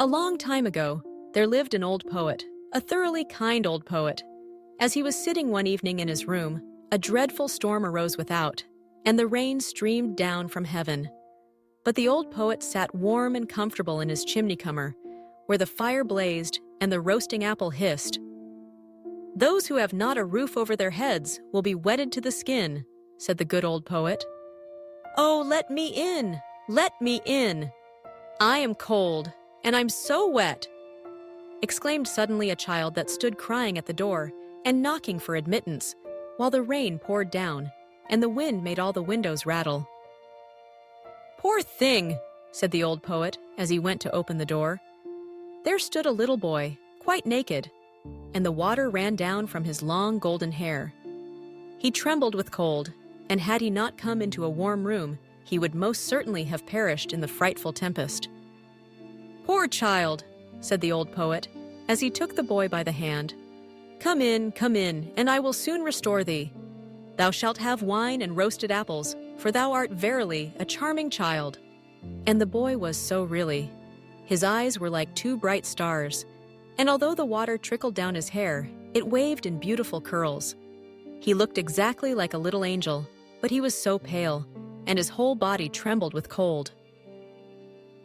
A long time ago, there lived an old poet, a thoroughly kind old poet. As he was sitting one evening in his room, a dreadful storm arose without, and the rain streamed down from heaven. But the old poet sat warm and comfortable in his chimney-corner, where the fire blazed and the roasting apple hissed. "Those who have not a roof over their heads will be wetted to the skin," said the good old poet. "Oh, let me in! Let me in! I am cold, and I'm so wet!" exclaimed suddenly a child that stood crying at the door and knocking for admittance, while the rain poured down, and the wind made all the windows rattle. "Poor thing," said the old poet as he went to open the door. There stood a little boy, quite naked, and the water ran down from his long golden hair. He trembled with cold, and had he not come into a warm room, he would most certainly have perished in the frightful tempest. "Poor child," said the old poet, as he took the boy by the hand. Come in, and I will soon restore thee. Thou shalt have wine and roasted apples, for thou art verily a charming child." And the boy was so really. His eyes were like two bright stars, and although the water trickled down his hair, it waved in beautiful curls. He looked exactly like a little angel, but he was so pale, and his whole body trembled with cold.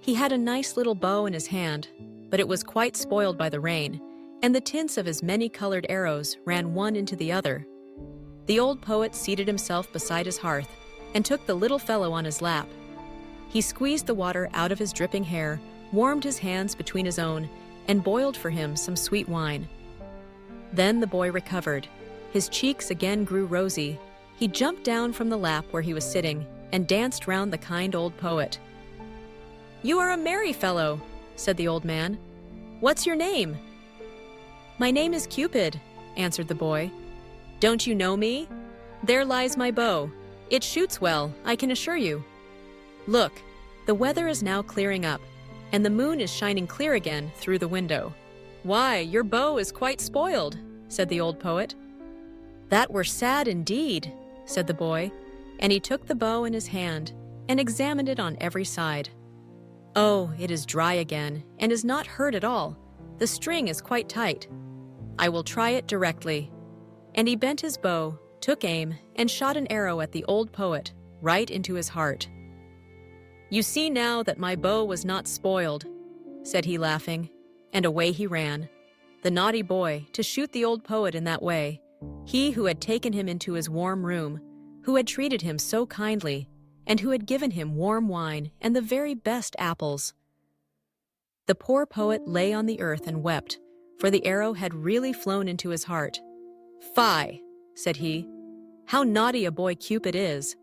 He had a nice little bow in his hand, but it was quite spoiled by the rain, and the tints of his many-colored arrows ran one into the other. The old poet seated himself beside his hearth and took the little fellow on his lap. He squeezed the water out of his dripping hair, warmed his hands between his own, and boiled for him some sweet wine. Then the boy recovered. His cheeks again grew rosy. He jumped down from the lap where he was sitting and danced round the kind old poet. "You are a merry fellow," said the old man. "What's your name?" "My name is Cupid," answered the boy. "Don't you know me? There lies my bow. It shoots well, I can assure you. Look, the weather is now clearing up, and the moon is shining clear again through the window." "Why, your bow is quite spoiled," said the old poet. "That were sad indeed," said the boy, and he took the bow in his hand and examined it on every side. "Oh, it is dry again, and is not hurt at all. The string is quite tight. I will try it directly." And he bent his bow, took aim, and shot an arrow at the old poet, right into his heart. "You see now that my bow was not spoiled," said he, laughing, and away he ran. The naughty boy, to shoot the old poet in that way, he who had taken him into his warm room, who had treated him so kindly, and who had given him warm wine and the very best apples. The poor poet lay on the earth and wept, for the arrow had really flown into his heart. "Fie," said he, "how naughty a boy Cupid is.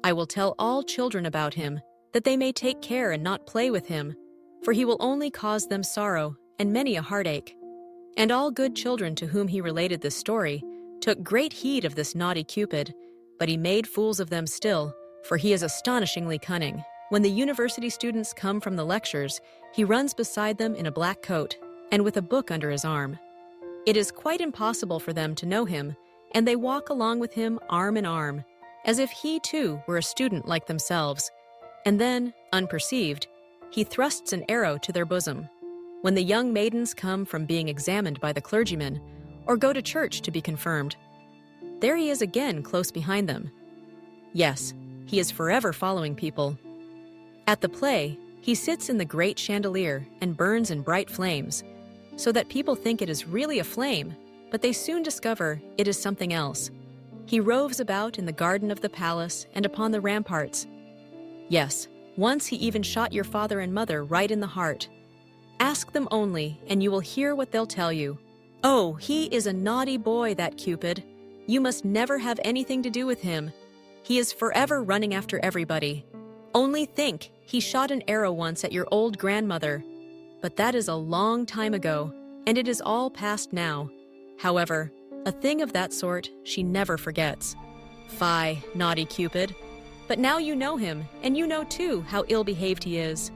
I will tell all children about him, that they may take care and not play with him, for he will only cause them sorrow and many a heartache." And all good children to whom he related this story took great heed of this naughty Cupid, but he made fools of them still, for he is astonishingly cunning. When the university students come from the lectures, he runs beside them in a black coat and with a book under his arm. It is quite impossible for them to know him, and they walk along with him arm in arm, as if he too were a student like themselves. And then, unperceived, he thrusts an arrow to their bosom. When the young maidens come from being examined by the clergyman, or go to church to be confirmed, there he is again close behind them. Yes, he is forever following people. At the play, he sits in the great chandelier and burns in bright flames, so that people think it is really a flame, but they soon discover it is something else. He roves about in the garden of the palace and upon the ramparts. Yes, once he even shot your father and mother right in the heart. Ask them only, and you will hear what they'll tell you. Oh, he is a naughty boy, that Cupid. You must never have anything to do with him. He is forever running after everybody. Only think, he shot an arrow once at your old grandmother. But that is a long time ago, and it is all past now. However, a thing of that sort she never forgets. Fie, naughty Cupid. But now you know him, and you know too how ill-behaved he is.